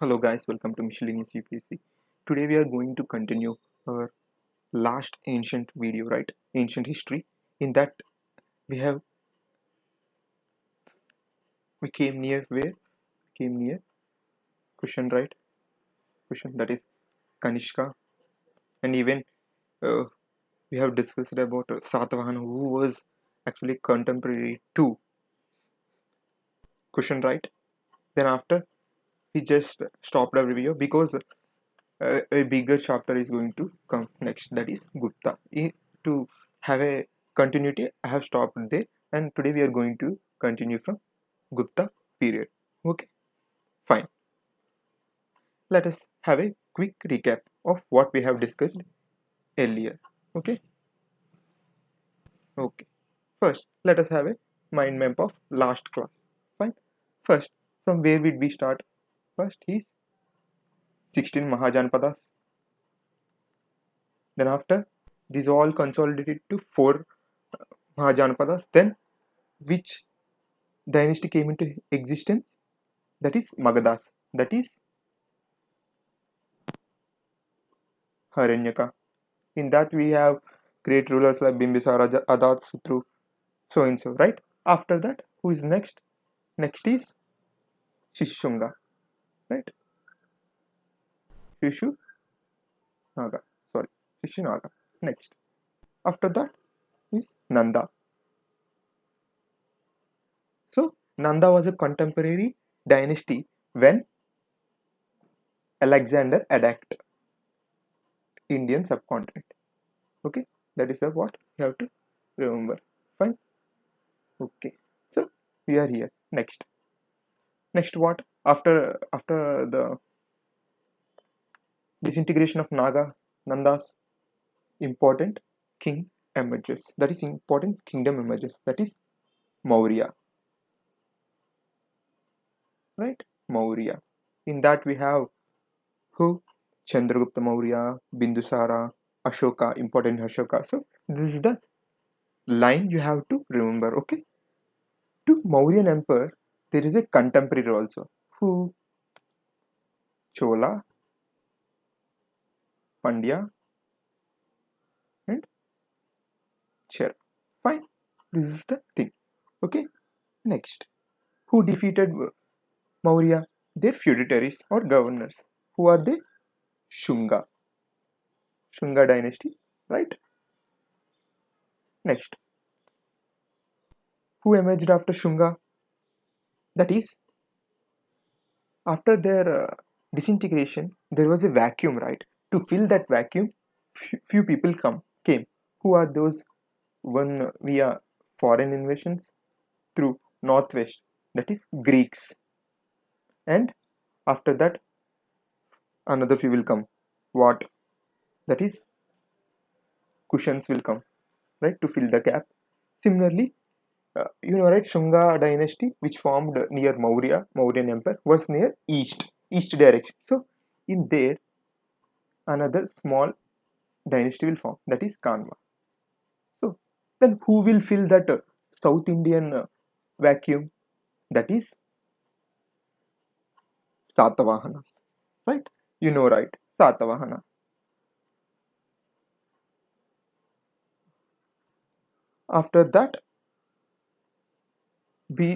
Hello guys, welcome to Miscellaneous UPSC. Today we are going to continue our last ancient video, right? Ancient history. In that we have we came near where? Came near Kushan, right? Kushan, that is Kanishka, and even uh, we have discussed about Satavahan, who was actually contemporary to Kushan, right? Then after we just stopped our video because a bigger chapter is going to come next, that is Gupta. To have a continuity, I have stopped there, and today we are going to continue from Gupta period. Okay, fine. Let us have a quick recap of what we have discussed earlier. Okay, okay. First, let us have a mind map of last class. Fine. First, from where did we start? First is 16 Mahajanpadas. Then after, these all consolidated to 4 Mahajanpadas. Then which dynasty came into existence? That is Magadhas. That is Haranyaka. In that we have great rulers like Bimbisara, Adat, Sutru, so and so, right? After that, who is next? Next is Shishunga, right? Shishunaga, sorry, Shishunaga. Next. After that is Nanda. So Nanda was a contemporary dynasty when Alexander attacked Indian subcontinent. Okay, that is the what you have to remember. Fine. Okay. So we are here. Next. Next what? After the disintegration of Nanda's important king emerges. That is important kingdom emerges. That is Maurya. Right? Maurya. In that we have who? Chandragupta Maurya, Bindusara, Ashoka, important Ashoka. So this is the line you have to remember. Okay. To Mauryan emperor, there is a contemporary also. Who? Chola, Pandya, and Chera. Fine. This is the thing. Okay. Next. Who defeated Maurya? Their feudatories or governors. Who are they? Shunga. Shunga dynasty. Right? Next. Who emerged after Shunga? That is, after their disintegration, there was a vacuum, right? To fill that vacuum, few people came. Who are those? One via foreign invasions through northwest. That is Greeks. And after that, another few will come. What? That is Kushans will come, right? To fill the gap. Similarly, right, Shunga dynasty, which formed near Mauryan Empire, was near east direction. So, in there, another small dynasty will form, that is Kanva. So, then who will fill that South Indian vacuum? That is Satavahanas, right? Right? Satavahana. After that,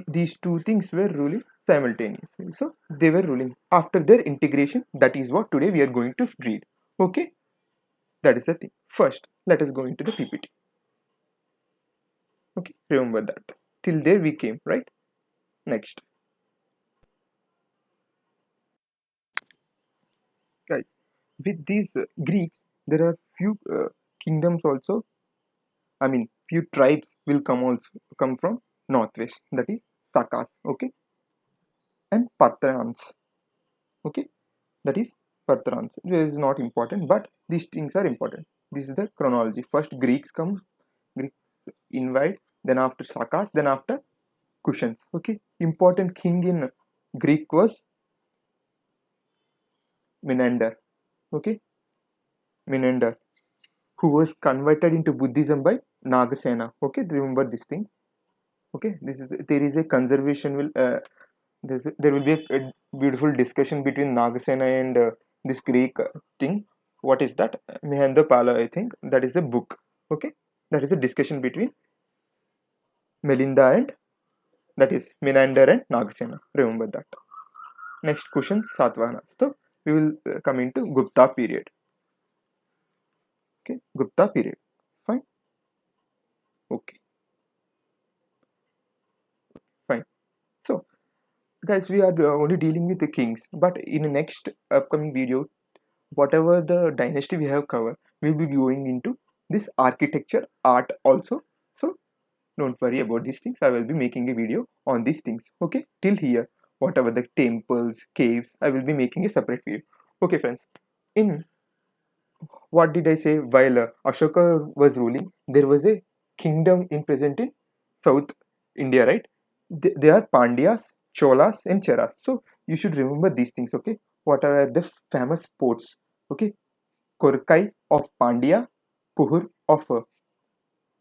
these two things were ruling simultaneously. So they were ruling after their integration. That is what today we are going to read. Okay, that is the thing. First, let us go into the PPT. Okay, remember that. Till there we came, right? Next, guys. With these Greeks, there are few kingdoms also. I mean, few tribes will come from northwest. That is Sakas. Okay, and Patrans. Okay, that is Patrans. It is not important, but these things are important. This is the chronology. First Greeks come, Greeks invade, then after Sakas, then after Kushans. Okay, important king in Greek was Menander. Okay, Menander, who was converted into Buddhism by Nagasena. Okay, remember this thing. Okay, this is there is a conservation will there will be a beautiful discussion between Nagasena and this Greek thing. What is that? Mehendopala, I think. That is a book. Okay? That is a discussion between Melinda and that is Menander and Nagasena. Remember that. Next question, Satvahana. So we will come into Gupta period. Okay, Gupta period. Fine. Okay, fine. So guys, we are only dealing with the kings, but in the next upcoming video, whatever the dynasty we have covered, we'll be going into this architecture, art also. So don't worry about these things. I will be making a video on these things. Okay, till here, whatever the temples, caves, I will be making a separate video. Okay, friends. In what did I say? While Ashoka was ruling, there was a kingdom in present in South India, right? They are Pandyas, Cholas, and Cheras. So you should remember these things, okay? What are the famous ports? Okay, Korkai of Pandya, Puhur of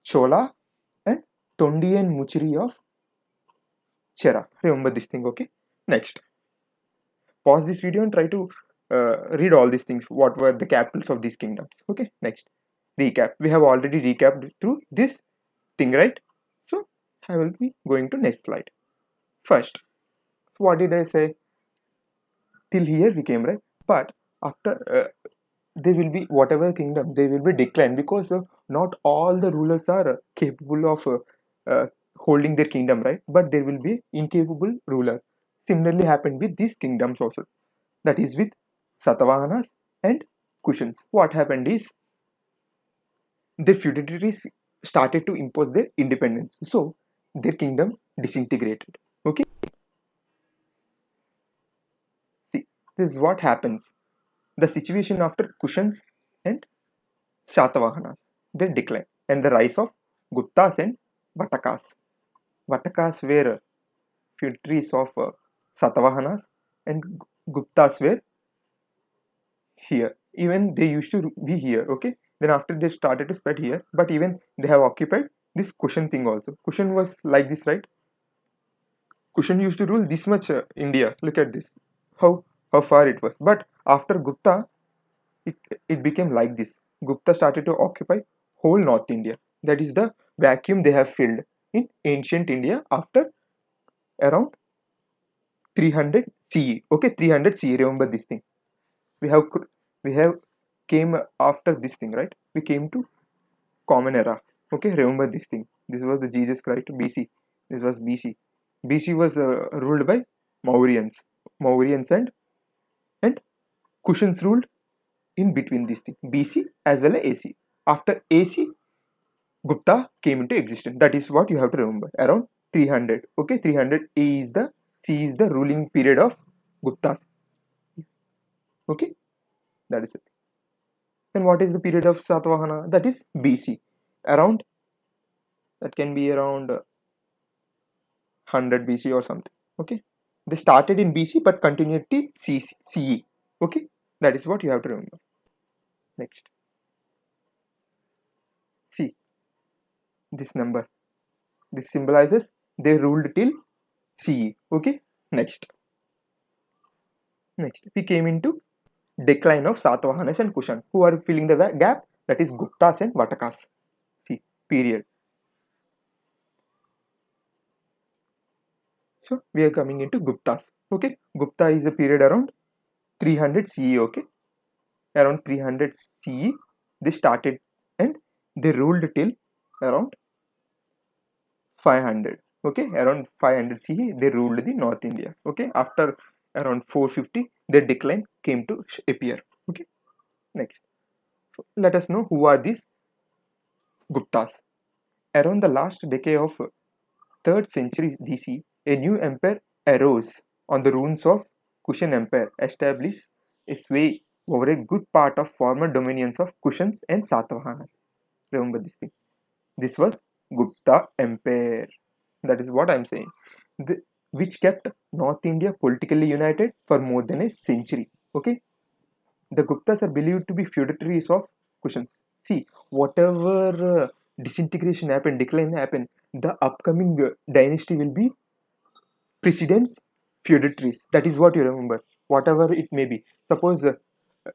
Chola, and Tondi and Muchiri of Chera. Remember this thing, okay? Next, pause this video and try to read all these things. What were the capitals of these kingdoms? Okay, next, recap. We have already recapped through this thing, right? So I will be going to next slide. First, what did I say? Till here we came, right? But after there will be whatever kingdom, they will be declined because not all the rulers are capable of holding their kingdom, right? But there will be incapable ruler. Similarly happened with these kingdoms also. That is with Satavahanas and Kushans. What happened is the feudatories started to impose their independence. So their kingdom disintegrated. Okay, see, this is what happens. The situation after Kushans and Shatavahanas, their decline, and the rise of Guptas and Vatakas. Vatakas were feudatories of Satavahanas, and Guptas were here. Even they used to be here, okay? Then after they started to spread here, but even they have occupied this Kushan thing also. Kushan was like this, right? Kushan used to rule this much India. Look at this, how far it was. But after Gupta, it, it became like this. Gupta started to occupy whole North India. That is the vacuum they have filled in ancient India after around 300 CE. Okay, 300 CE. Remember this thing. We have we have came after this thing, right? We came to common era. Okay, remember this thing. This was the Jesus Christ BC. This was BC. BC was ruled by Mauryans. Mauryans and Kushans ruled in between these things. BC as well as AC. After AC, Gupta came into existence. That is what you have to remember. Around 300. Okay, 300 A is the C is the ruling period of Gupta. Okay, that is it. Then what is the period of Satavahana? That is BC. Around that can be around 100 BC or something. Okay, they started in BC but continued till CE. Okay, that is what you have to remember. Next, see this number. This symbolizes they ruled till CE. Okay, next. Next, we came into decline of Satavahanas and Kushan. Who are filling the gap? That is Guptas and Vatakas. See, period. So we are coming into Guptas. Okay, Gupta is a period around 300 CE. Okay, around 300 CE they started and they ruled till around 500. Okay, around 500 CE they ruled the North India. Okay, after around 450 their decline came to appear. Okay, next. So let us know who are these Guptas. Around the last decade of 3rd century BC, a new empire arose on the ruins of Kushan Empire, established its sway over a good part of former dominions of Kushans and Satavahanas. Remember this thing. This was Gupta Empire. That is what I am saying. Which kept North India politically united for more than a century. Okay, the Guptas are believed to be feudatories of Kushans. See, whatever disintegration happened, decline happened, the upcoming dynasty will be precedents feudatories. That is what you remember, whatever it may be. Suppose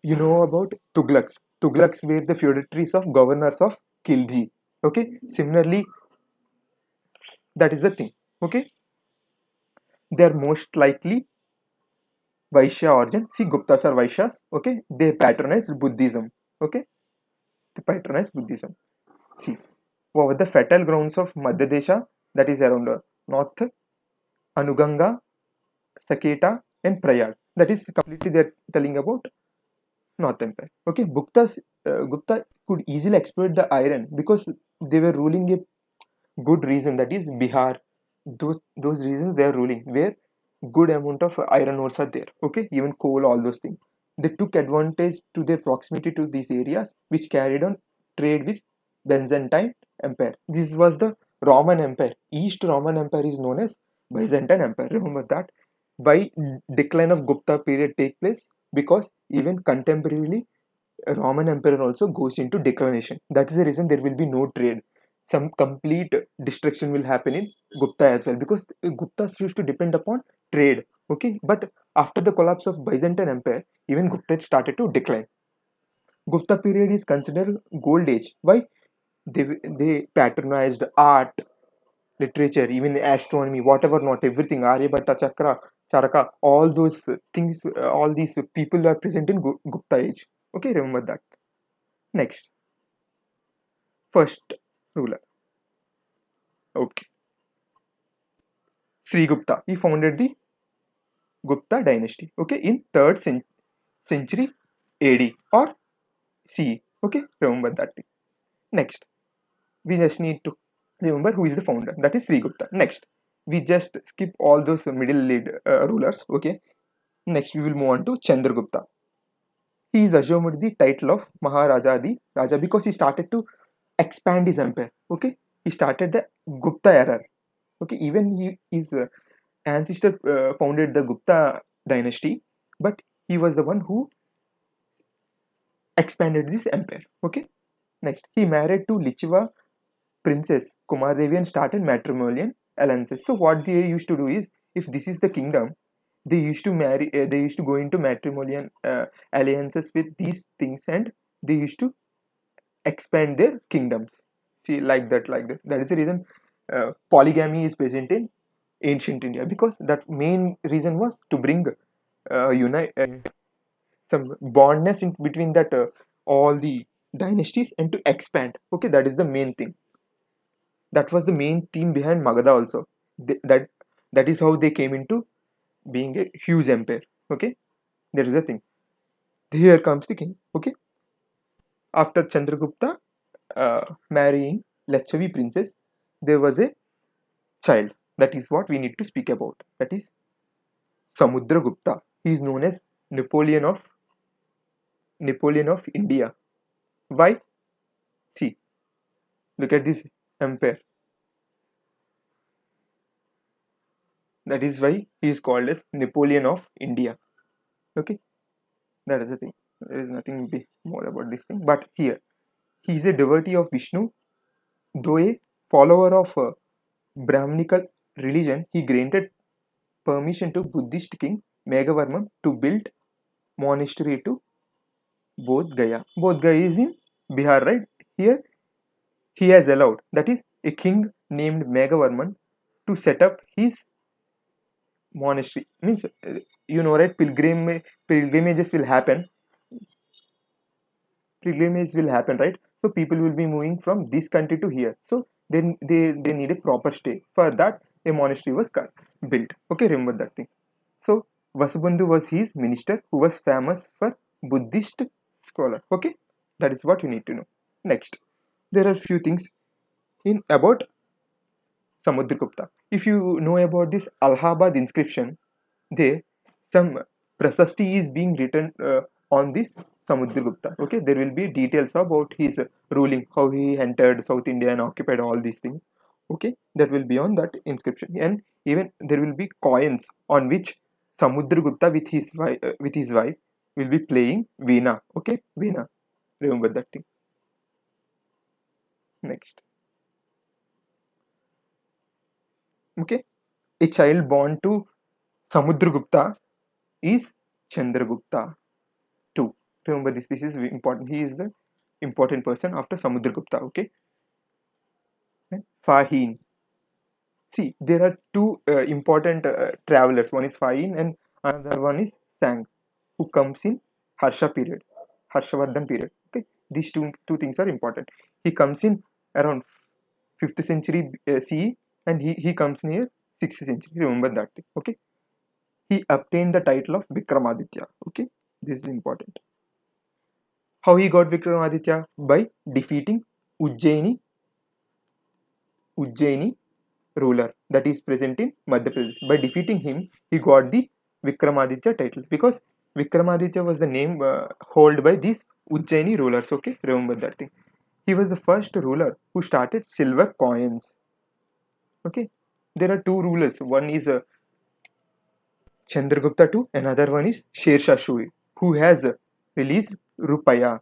you know about Tughlaqs. Tughlaqs were the feudatories of governors of Khilji. Okay, similarly, that is the thing. Okay, they are most likely Vaishya origin. See, Guptas are Vaishyas. Okay, they patronized Buddhism. Okay, they patronized Buddhism. See, what were the fertile grounds of Madhya Desha? That is around north Anuganga, Saketa, and Prayag. That is completely they're telling about North Empire. Okay, Gupta could easily exploit the iron because they were ruling a good reason, that is Bihar. Those reasons they are ruling where good amount of iron ores are there. Okay, even coal, all those things. They took advantage to their proximity to these areas, which carried on trade with Byzantine Empire. This was the Roman Empire. East Roman Empire is known as Byzantine Empire. Remember that. By decline of Gupta period take place because even contemporarily Roman Empire also goes into declination. That is the reason there will be no trade. Some complete destruction will happen in Gupta as well because Guptas used to depend upon trade. Okay, but after the collapse of Byzantine Empire, even Gupta started to decline. Gupta period is considered gold age. Why? They patronized art, literature, even astronomy, whatever, not everything. Aryabhatta, Chakra, Charaka, all those things, all these people are present in Gupta age. Okay, remember that. Next, first ruler. Okay, Sri Gupta. He founded the Gupta dynasty. Okay, in third century AD or CE. Okay, remember that thing. Next, we just need to remember who is the founder. That is Sri Gupta. Next, we just skip all those middle lead rulers. Okay, next we will move on to Chandragupta. He is assumed the title of Maharaja the Raja because he started to expand his empire. Okay, he started the Gupta era. Okay, even his ancestor founded the Gupta dynasty, but he was the one who expanded this empire. Okay, next he married to Lichiva princess Kumardevi and started matrimonial alliances. So what they used to do is, if this is the kingdom, they used to marry. They used to go into matrimonial alliances with these things, and they used to expand their kingdoms. See, like that, like that. That is the reason polygamy is present in ancient India because that main reason was to bring unite some bondness in between that all the dynasties and to expand. Okay, that is the main thing. That was the main theme behind Magadha also. That is how they came into being a huge empire. Okay, there is a thing. Here comes the king. Okay, after Chandragupta marrying Lachavi princess, there was a child. That is what we need to speak about. That is Samudragupta. He is known as Napoleon of Napoleon of India. Why? See, look at this empire. That is why he is called as Napoleon of India. Okay, that is the thing. There is nothing more about this thing. But here, he is a devotee of Vishnu, though a follower of Brahminical religion. He granted permission to Buddhist king Meghavarman to build monastery to Bodh Gaya. Bodh Gaya is in Bihar, right? Here, he has allowed, that is, a king named Meghavarman to set up his monastery. Means, right? Pilgrimages will happen. Pilgrimage will happen, right? So people will be moving from this country to here. So then they need a proper stay. For that, a monastery was built. Okay, remember that thing. So Vasubandhu was his minister who was famous for Buddhist scholar. Okay, that is what you need to know. Next, there are few things in about Samudragupta. If you know about this Allahabad inscription, there some prasasti is being written on this Samudragupta. Okay, there will be details about his ruling, how he entered South India and occupied all these things. Okay, that will be on that inscription, and even there will be coins on which Samudragupta with his wife will be playing veena. Okay, veena. Remember that thing. Next, okay, a child born to Samudragupta is Chandragupta too. Remember this. This is important. He is the important person after Samudragupta. Okay. And Fahim. See, there are two important travelers. One is Fahim and another one is Sang, who comes in Harsha period, Harshavardhan period. Okay, these two things are important. He comes in around 5th century CE, and he comes near 6th century. Remember that thing. Okay, he obtained the title of Vikramaditya. Okay, this is important. How he got Vikramaditya? By defeating Ujjaini ruler that is present in Madhya Pradesh. By defeating him, he got the Vikramaditya title because Vikramaditya was the name held by these Ujjaini rulers. Okay, remember that thing. He was the first ruler who started silver coins. Okay, there are two rulers. One is Chandragupta II, another one is Sher Shah Suri, who has released Rupaya.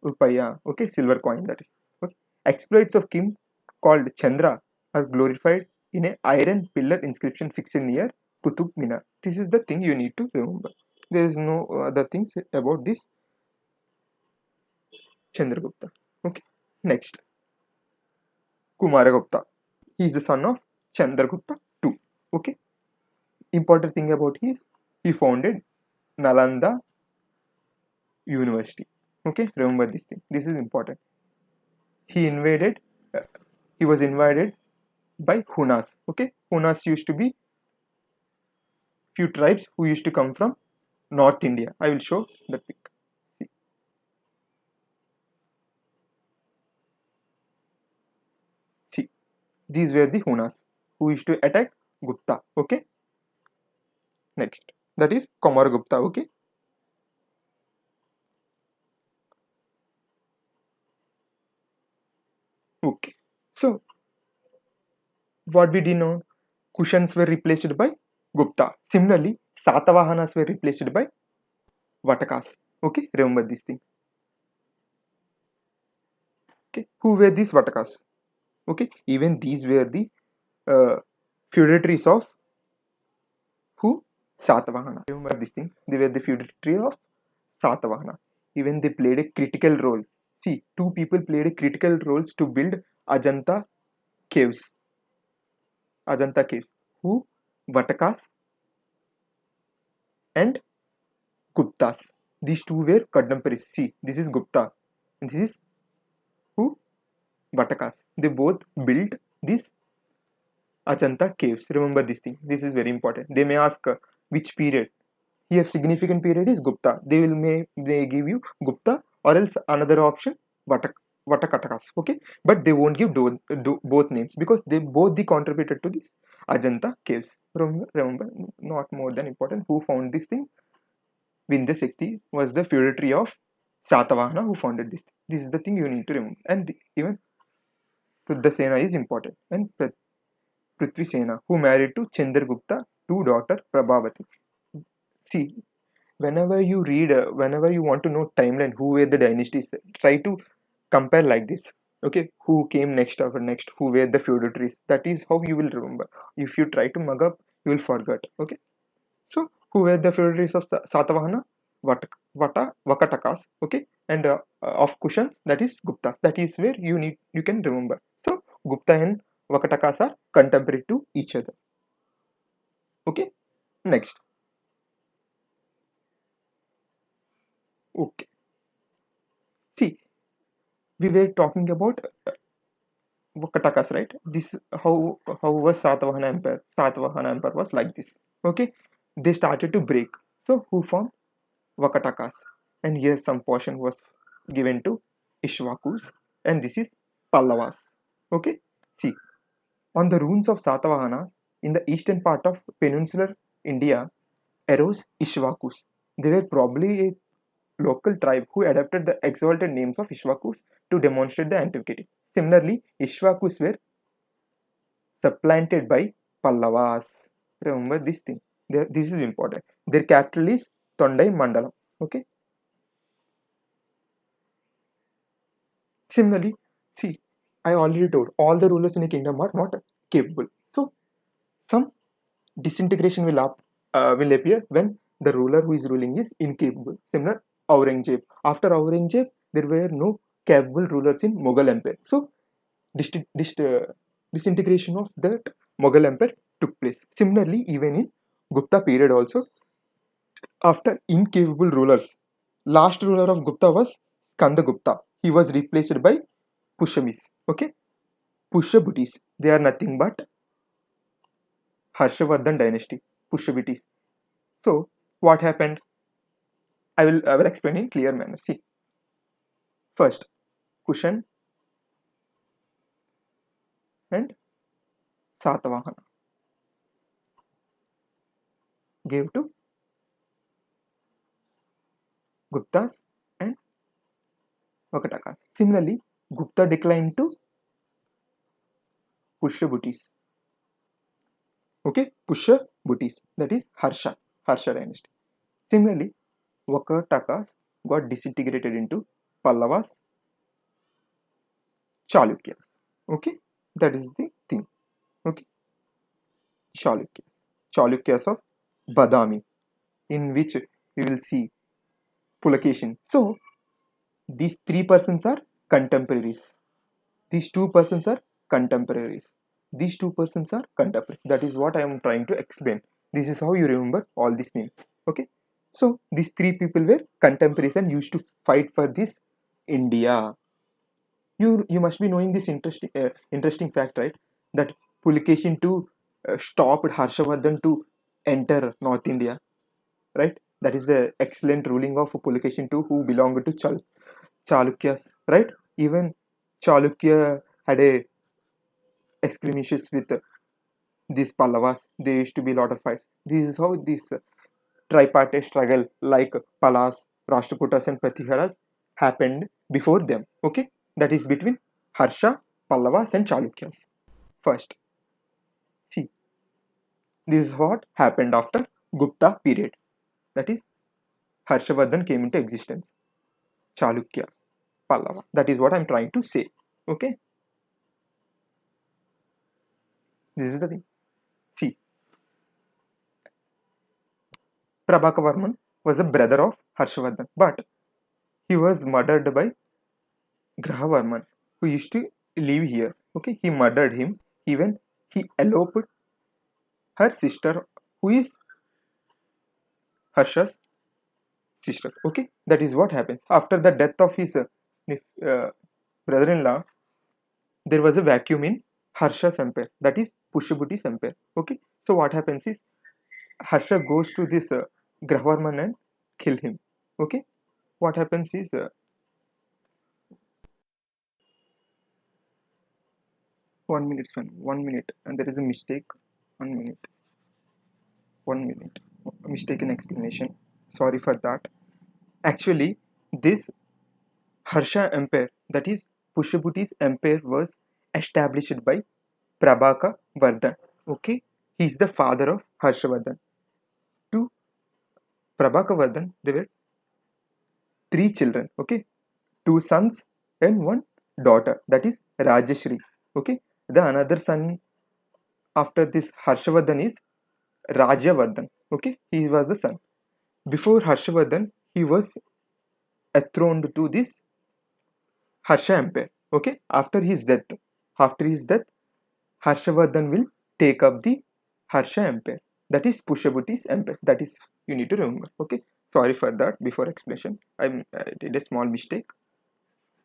Okay, silver coin that is. Okay. Exploits of Kim called Chandra are glorified in a iron pillar inscription fixed near Qutub Minar. This is the thing you need to remember. There is no other things about this Chandragupta. Okay. Next, Kumaragupta. He is the son of Chandragupta II. Okay. Important thing about he founded Nalanda University. Okay. Remember this thing. This is important. He invaded. Uh, he was invaded by Hunas. Okay, Hunas used to be few tribes who used to come from North India. I will show the pic. See, see, these were the Hunas who used to attack Gupta. Okay, next that is Komaragupta. Okay, okay. So what we did know, Kushans were replaced by Gupta. Similarly, Satavahanas were replaced by Vatakas. Okay, remember this thing. Okay, who were these Vatakas? Okay, even these were the uh, feudatories of who? Satavahana. Remember this thing? They were the feudatory of Satavahana. Even they played a critical role. See, two people played a critical roles to build Ajanta caves. Ajanta caves. Who? Vatakas and Guptas. These two were contemporaries. See, this is Gupta and this is who? Vatakas. They both built these Ajanta caves. Remember this thing. This is very important. They may ask which period. Here, significant period is Gupta. They give you Gupta or else another option Vatak Vatakatakas. Okay, but they won't give both names because they both the contributed to this Ajanta caves. Remember, not more than important. Who found this thing? Vindhya Shakti was the feudatory of Satavahana who founded this. This is the thing you need to remember. And even Pruddasena is important. And Prithvi Sena, who married to Chandragupta, two daughter Prabhavati. See, whenever you want to know timeline, who were the dynasties, try to compare like this. Okay, who came next after next, who were the feudatories. That is how you will remember. If you try to mug up, you will forget. Okay, so who were the feudatories of Satavahana? Vakatakas. Okay, and of Kushans, that is Guptas. That is where you can remember. So Gupta and Vakatakas are contemporary to each other. Okay, next. Okay, see, we were talking about Katakas, right? This how was Satavahana Empire? Satavahana Empire was like this. Okay, they started to break. So who formed Vakatakas? And here some portion was given to Ishwakus, and this is Pallavas. Okay, see on the ruins of Satavahana in the eastern part of peninsular India arose Ishwakus. They were probably a local tribe who adopted the exalted names of Ishwakus to demonstrate the antiquity. Similarly, Ishwakus were supplanted by Pallavas. Remember this thing. This is important. Their capital is Tondai Mandalam. Okay. Similarly, see, I already told all the rulers in a kingdom are not capable. So some disintegration will will appear when the ruler who is ruling is incapable. Similar Aurangzeb. After Aurangzeb, there were no capable rulers in Mughal Empire. So disintegration of that Mughal Empire took place. Similarly, even in Gupta period also, after incapable rulers, last ruler of Gupta was Skanda Gupta. He was replaced by Pushabis. Okay, Pushabutis. They are nothing but Harshavardhan dynasty. Pushabitis. So what happened? I will explain in clear manner. See, first Kushan and Satavahana gave to Guptas and Vakatakas. Similarly, Gupta declined to Pushabutis. Okay, Pushabutis. That is Harsha dynasty. Similarly, Vakatakas got disintegrated into Pallavas, Chalukyas. Okay, that is the thing. Okay, Chalukyas. Chalukyas of Badami, in which we will see Pulakeshin. So, these three persons are contemporaries. These two persons are contemporaries. These two persons are contemporaries. That is what I am trying to explain. This is how you remember all these names. Okay. So these three people were contemporaries and used to fight for this India. You must be knowing this interesting fact, right? That Pulikeshin too stopped Harshavardhan to enter North India, right? That is the excellent ruling of Pulikeshin too, who belonged to Chalukyas, right? Even Chalukya had a skirmishes with these Pallavas. There used to be a lot of fights. This is how this tripartite struggle like Palas, Rashtrakutas and Pratiharas happened before them. Okay, that is between Harsha, Pallavas and Chalukyas. First, see, this is what happened after Gupta period. That is, Harshavardhan came into existence. Chalukya, Pallava. That is what I am trying to say. Okay, this is the thing. See, Prabhakavarman was a brother of Harshavardhan, but he was murdered by Grahavarman, who used to live here. Okay, he murdered him. Even he eloped her sister, who is Harsha's sister. Okay, that is what happens after the death of his uh, brother-in-law. There was a vacuum in Harsha's empire. That is Pushabuti's empire. Okay, so what happens is Harsha goes to this Grahavarman and kill him. Okay, what happens is 1 minute, son. 1 minute, and there is a mistake. 1 minute. 1 minute. Mistaken explanation. Sorry for that. Actually, this Harsha empire, that is Pushabuti's empire, was established by Prabhaka Vardhan. Okay, he is the father of Harshavardhan. To Prabhaka Vardhan, there were three children. Okay, two sons and one daughter. That is Rajashri. Okay, the another son after this Harshavardhan is Rajavardhan. Okay, he was the son. Before Harshavardhan, he was enthroned to this Harsha empire. Okay, after his death, Harshavardhan will take up the Harsha empire. That is Pushabuti's empire. That is you need to remember. Okay, sorry for that. Before explanation, I did a small mistake.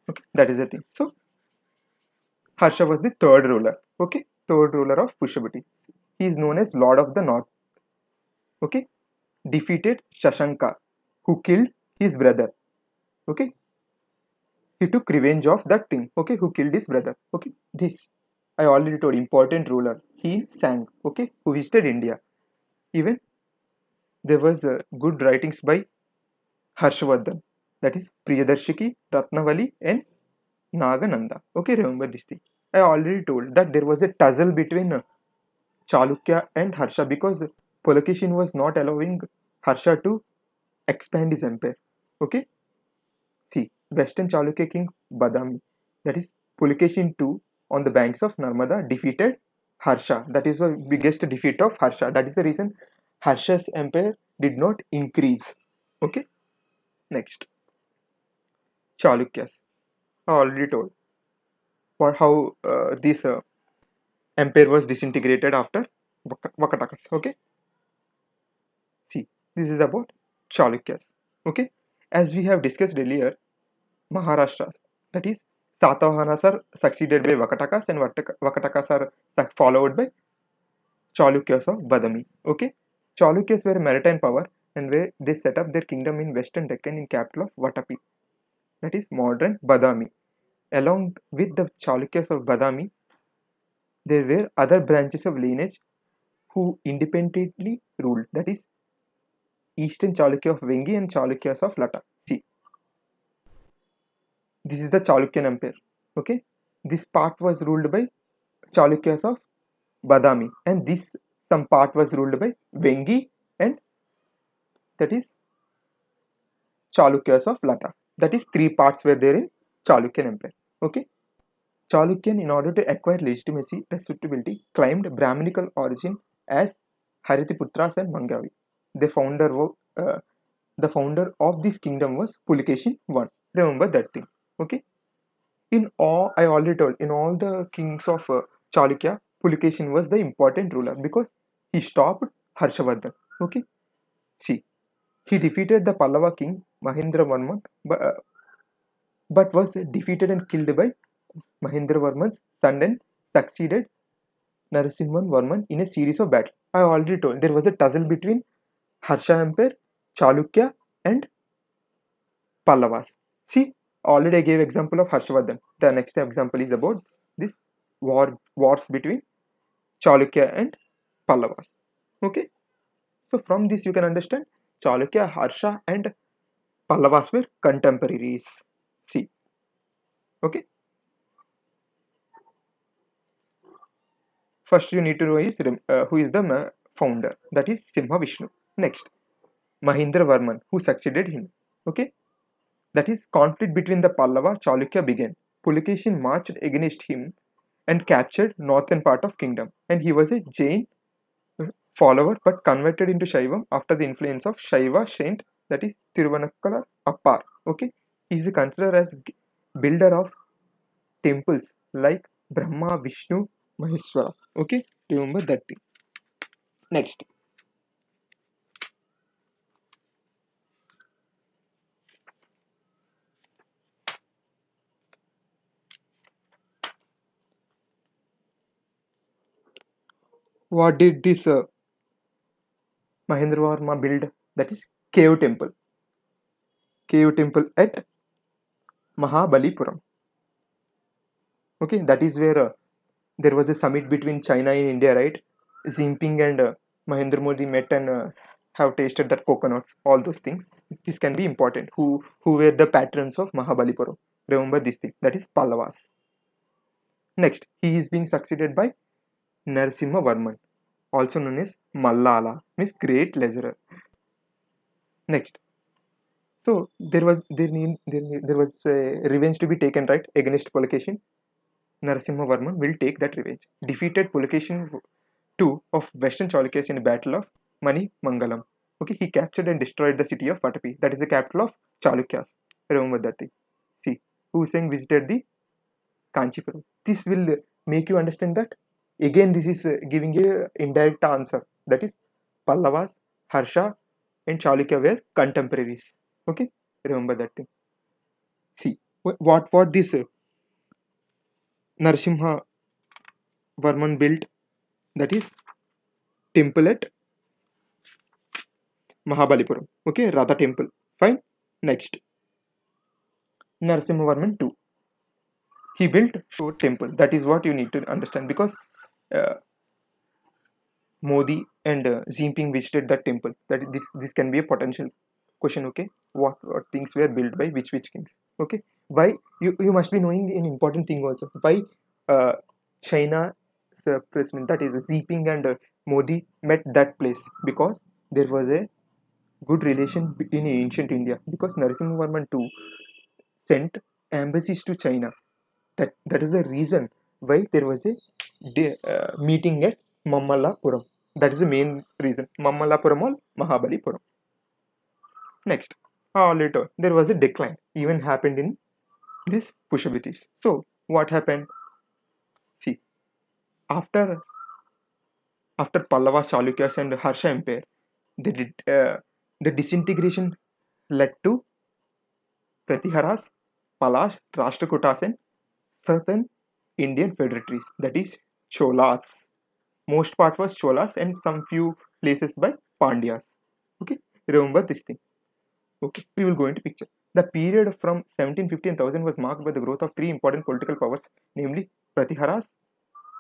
Okay, that is the thing. So Harsha was the third ruler. Okay, third ruler of Pushabuti. He is known as Lord of the North. Okay, defeated Shashanka, who killed his brother. Okay, he took revenge of that thing. Okay, who killed his brother. Okay, this I already told. Important ruler. He sang. Okay, who visited India. Even there was good writings by Harshavardhan. That is Priyadarshiki, Ratnavali, and Nagananda. Okay, remember this thing. I already told that there was a tussle between Chalukya and Harsha because Pulakeshin was not allowing Harsha to expand his empire. Okay, see, Western Chalukya king Badami, that is Pulakeshin II, on the banks of Narmada defeated Harsha. That is the biggest defeat of Harsha. That is the reason Harsha's empire did not increase. Okay, next, Chalukyas. I already told for how this empire was disintegrated after Vakatakas. Okay, see, this is about Chalukyas. Okay, as we have discussed earlier, Maharashtra, that is, Satavahanas are succeeded by Vakatakas and Vakatakas are followed by Chalukyas of Badami. Okay, Chalukyas were a maritime power and where they set up their kingdom in western Deccan in capital of Vatapi, that is modern Badami. Along with the Chalukyas of Badami, there were other branches of lineage who independently ruled, that is Eastern Chalukya of Vengi and Chalukyas of Lata. See, this is the Chalukyan Empire. Okay, this part was ruled by Chalukyas of Badami, and this some part was ruled by Vengi and that is Chalukyas of Lata. That is three parts were there in Chalukyan Empire. Okay, Chalukyan, in order to acquire legitimacy, respectability, claimed Brahminical origin as Haritiputras and Mangavi. The uh, the founder of this kingdom was Pulikeshin I. Remember that thing. Okay. In all, I already told, in all the kings of Chalukya, Pulikeshin was the important ruler because he stopped Harshavardhan. Okay. See, he defeated the Pallava king Mahendravarman, but was defeated and killed by Mahendravarman's son and succeeded Narasimhan in a series of battles. I already told there was a tussle between Harsha Empire, Chalukya, and Pallavas. See, already I gave example of Harshavardhan. The next example is about this wars between Chalukya and Pallavas. Okay, so from this you can understand Chalukya, Harsha, and Pallavas were contemporaries. See, okay. First you need to know is who is the founder. That is Simha Vishnu. Next, Mahindra Varman, who succeeded him. Okay, that is conflict between the Pallava Chalukya began. Pulikeshin marched against him and captured northern part of kingdom. And he was a Jain follower but converted into Shaivam after the influence of Shaiva saint, that is Tiruvanakala Appar. Okay, he is considered as builder of temples like Brahma, Vishnu, Maheshwara. Okay, remember that thing. Next, what did this Mahendravarma build? That is cave temple at Mahabalipuram. Okay, that is where there was a summit between China and India, right? Xi Jinping and Mahendra Modi met and have tasted that coconuts, all those things. This can be important. Who were the patrons of Mahabalipuram? Remember this thing. That is Pallavas. Next, he is being succeeded by Narasimha Varman, also known as Mallala, means great leisurer. Next, so there was a revenge to be taken, right, against Pulakeshin. Narasimha Varman will take that revenge. Defeated Pulakeshin II of Western Chalukyas in the Battle of Mani Mangalam. Okay, he captured and destroyed the city of Vatapi. That is the capital of Chalukyas. Remember that thing. See, Hussein visited the Kanchipuram. This will make you understand that. Again, this is giving you an indirect answer. That is, Pallavas, Harsha, and Chalukya were contemporaries. Okay, remember that thing. See, what this Narasimha Varman built, that is temple at Mahabalipuram. Okay, Radha temple. Fine. Next, Narasimha Varman II. He built Shore temple. That is what you need to understand because uh, Modi and Xi Jinping visited that temple. That this can be a potential question. Okay, what things were built by which kings? Okay, why you must be knowing an important thing also. Why uh, China president, that is Xi Jinping and Modi met that place because there was a good relation in ancient India because Narasimha Varman II sent embassies to China. That is the reason why there was a meeting at Mamallapuram. That is the main reason. Mammalapuram or Mahabalipuram. Next, later there was a decline even happened in this Pushabitis. So what happened? See, after Pallava, Chalukyas and Harsha Empire, they did, the disintegration led to Pratiharas, Palas, Rashtrakutas and certain Indian feudatories, that is Cholas. Most part was Cholas and some few places by Pandyas. Okay, remember this thing. Okay, we will go into picture. The period from 1750 and 1000 was marked by the growth of three important political powers, namely Pratiharas,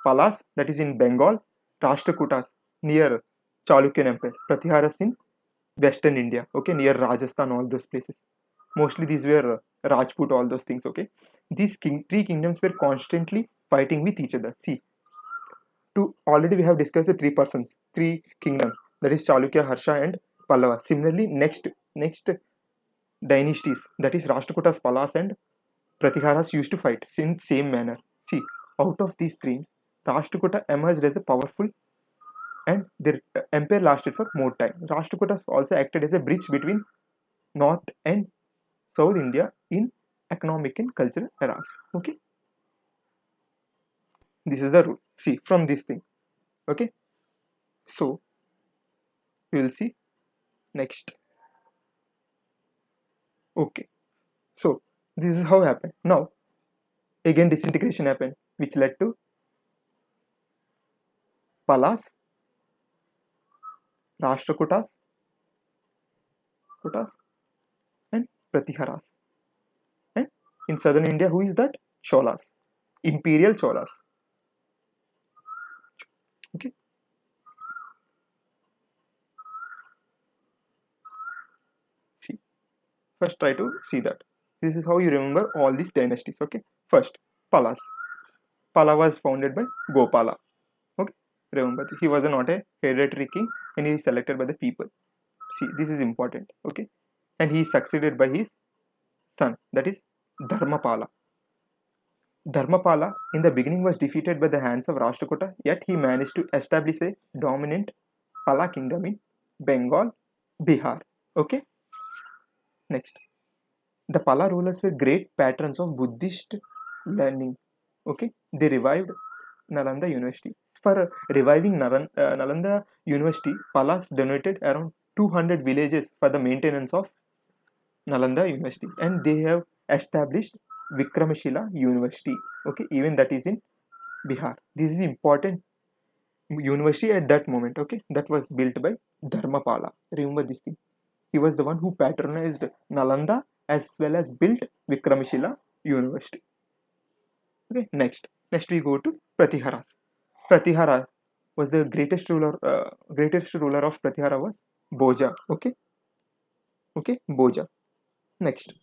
Palas, that is in Bengal, Rashtrakutas near Chalukyan Empire, Pratiharas in Western India, okay, near Rajasthan, all those places. Mostly these were Rajput, all those things, okay. These three kingdoms were constantly fighting with each other. See, already we have discussed the three persons, three kingdoms, that is Chalukya, Harsha, and Pallava. Similarly, next dynasties, that is Rashtrakutas, Palas, and Pratiharas used to fight in same manner. See, out of these three, Rashtrakuta emerged as a powerful and their empire lasted for more time. Rashtrakutas also acted as a bridge between North and South India in economic and cultural eras. Okay, this is the rule. See, from this thing. Okay, so we will see next. Okay, so this is how happened. Now, again disintegration happened, which led to Palas, Rashtrakutas, Kutas, and Pratiharas. And in southern India, who is that? Cholas, Imperial Cholas. Okay, see, first try to see that. This is how you remember all these dynasties. Okay, first Palas. Pala was founded by Gopala. Okay, remember he was not a hereditary king and he is selected by the people. See, this is important. Okay, and he is succeeded by his son, that is Dharmapala. Dharmapala in the beginning was defeated by the hands of Rashtrakuta, yet he managed to establish a dominant Pala kingdom in Bengal, Bihar. Okay, next. The Pala rulers were great patrons of Buddhist learning. Okay, they revived Nalanda University. For reviving Nalanda University, Palas donated around 200 villages for the maintenance of Nalanda University, and they have established Vikramashila University. Okay, even that is in Bihar. This is important university at that moment. Okay, that was built by Dharmapala. Remember this thing. He was the one who patronized Nalanda as well as built Vikramashila University. Okay, next we go to Pratiharas. Pratihara was the greatest ruler of Pratihara was Boja. Okay, okay, Boja. Next,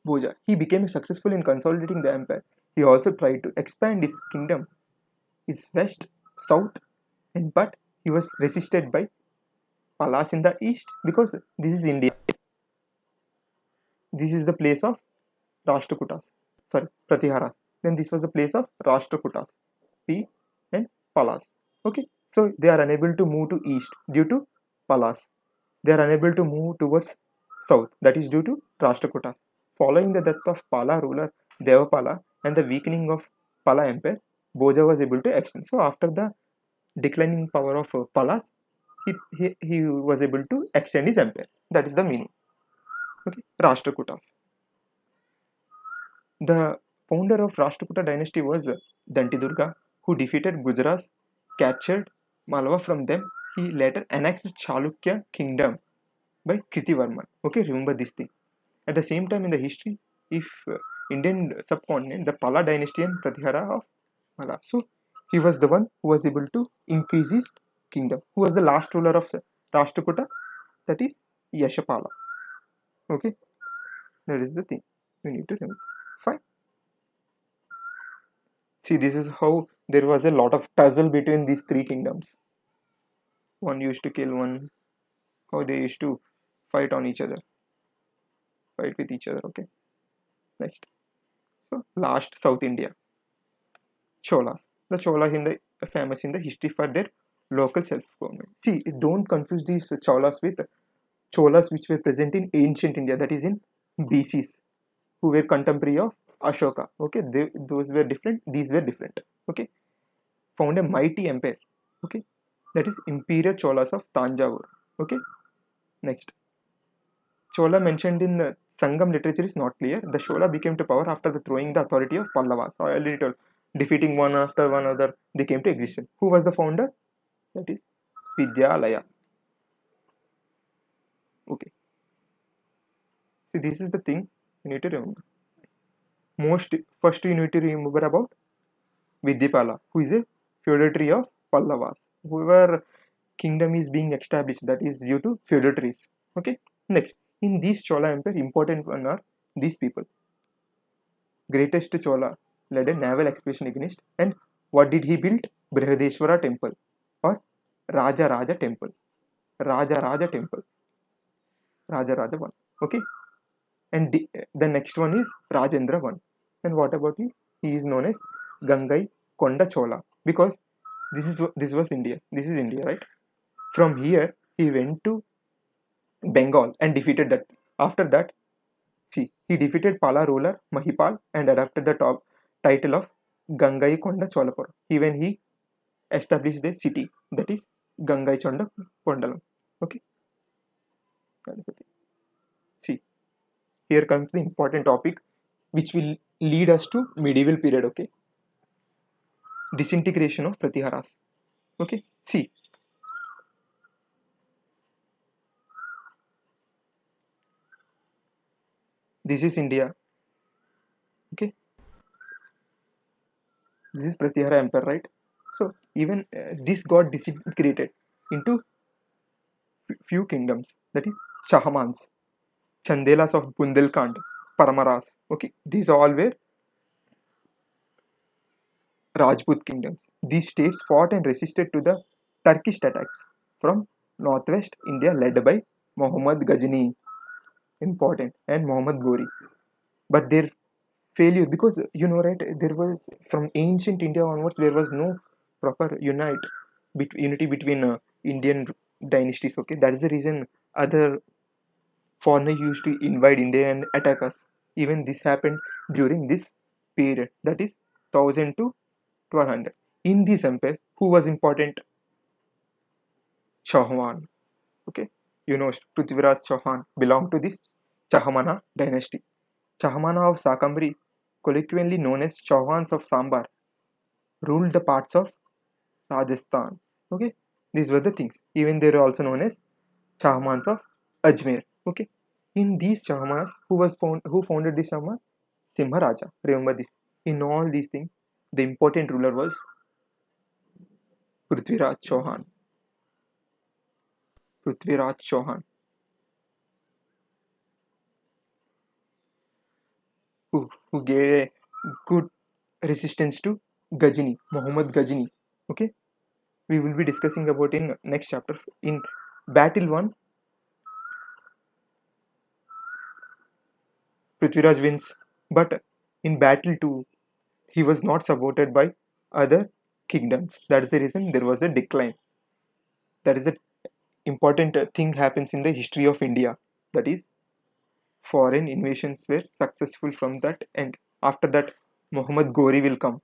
Boja. He became successful in consolidating the empire. He also tried to expand his kingdom, his west, south, and but he was resisted by Palas in the east because this is India. This is the place of Rashtrakutas. Sorry, Pratiharas. Then this was the place of Rashtrakutas, P and Palas. Okay, so they are unable to move to east due to Palas. They are unable to move towards south, that is due to Rashtrakutas. Following the death of Pala ruler Devapala and the weakening of Pala empire, Bhoja was able to extend. So after the declining power of Palas, he was able to extend his empire. That is the meaning. Okay, Rashtrakutas. The founder of Rashtrakuta dynasty was Dantidurga, who defeated Gujarat, captured Malwa from them. He later annexed Chalukya kingdom by Kritivarman. Okay, remember this thing. At the same time in the history, if Indian subcontinent, the Pala dynasty and Pratihara of Mala. So he was the one who was able to increase his kingdom. Who was the last ruler of Rashtrakuta? That is Yashapala. Okay, that is the thing we need to remember. Fine. See, this is how there was a lot of tussle between these three kingdoms. One used to kill one, how they used to fight on each other, fight with each other. Okay, next. So, last South India. Cholas. The Cholas in the famous in the history for their local self-government. See, don't confuse these Cholas with Cholas which were present in ancient India, that is in BCs, who were contemporary of Ashoka. Okay, those were different. These were different. Okay, found a mighty empire. Okay, that is Imperial Cholas of Tanjavur. Okay, next. Chola mentioned in the Sangam literature is not clear. The Chola became to power after the throwing the authority of Pallavas. I already told, defeating one after one other, they came to existence. Who was the founder? That is Vidyalaya. Okay. See, this is the thing you need to remember. First you need to remember about Vidyapala, who is a feudatory of Pallavas. Whoever kingdom is being established, that is due to feudatories. Okay. Next, in this Chola empire, important one are these people. Greatest Chola led a naval expedition against, and what did he build? Brihadeshwara temple or Raja Raja temple. Raja Raja temple. Raja Raja one. Okay. And the next one is Rajendra one. And what about he? He is known as Gangai Konda Chola because this was India. This is India, right? From here he went to Bengal and defeated that. After that, see, he defeated Pala ruler Mahipal and adopted the top title of Gangai Konda Cholapur. Even he established a city, that is Gangai Chonda Kondalam. Okay, see, here comes the important topic which will lead us to medieval period. Okay, disintegration of Pratiharas. Okay, see, this is India. Okay, this is Pratihara Empire, right? So even this got disintegrated into few kingdoms, that is Chahamans, Chandelas of Bundelkhand, Paramaras. Okay, these all were Rajput kingdoms. These states fought and resisted to the Turkish attacks from northwest India led by Muhammad Ghazni, important, and Muhammad Ghori. But their failure, because you know, right, there was from ancient India onwards, there was no proper unity between Indian dynasties. Okay, that is the reason other foreigners used to invade India and attack us. Even this happened during this period, that is 1000 to 1200. In this empire, who was important? Chauhan. Okay, you know Prithviraj Chauhan belonged to this Chahamana dynasty. Chahamana of Sakambri, colloquially known as Chauhans of Sambar, ruled the parts of Rajasthan. Okay, these were the things. Even they were also known as Chahamans of Ajmer. Okay, in these Chahamanas, who founded this Chahama? Simharaja. Remember this. In all these things, the important ruler was Prithviraj Chauhan. Prithviraj Chauhan, who gave a good resistance to Ghazni, Muhammad Ghazni. Okay, we will be discussing about in next chapter. In battle 1, Prithviraj wins, but in battle 2, he was not supported by other kingdoms. That is the reason there was a decline. That is the important thing happens in the history of India. That is, foreign invasions were successful from that end. After that, Muhammad Ghori will come.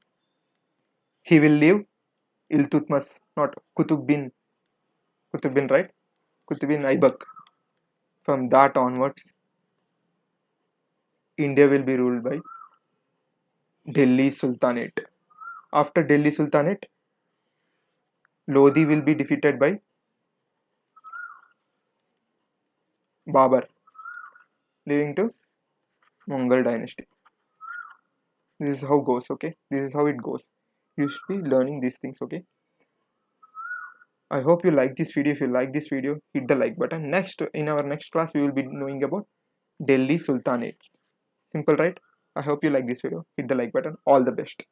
He will leave Iltutmas, not Qutub bin, right? Qutub bin Aibak. From that onwards, India will be ruled by Delhi Sultanate. After Delhi Sultanate, Lodi will be defeated by Babur, leading to Mughal dynasty. This is how goes, okay? This is how it goes. You should be learning these things, okay? I hope you like this video. If you like this video, hit the like button. Next, in our next class, we will be knowing about Delhi Sultanates. Simple, right? I hope you like this video. Hit the like button. All the best.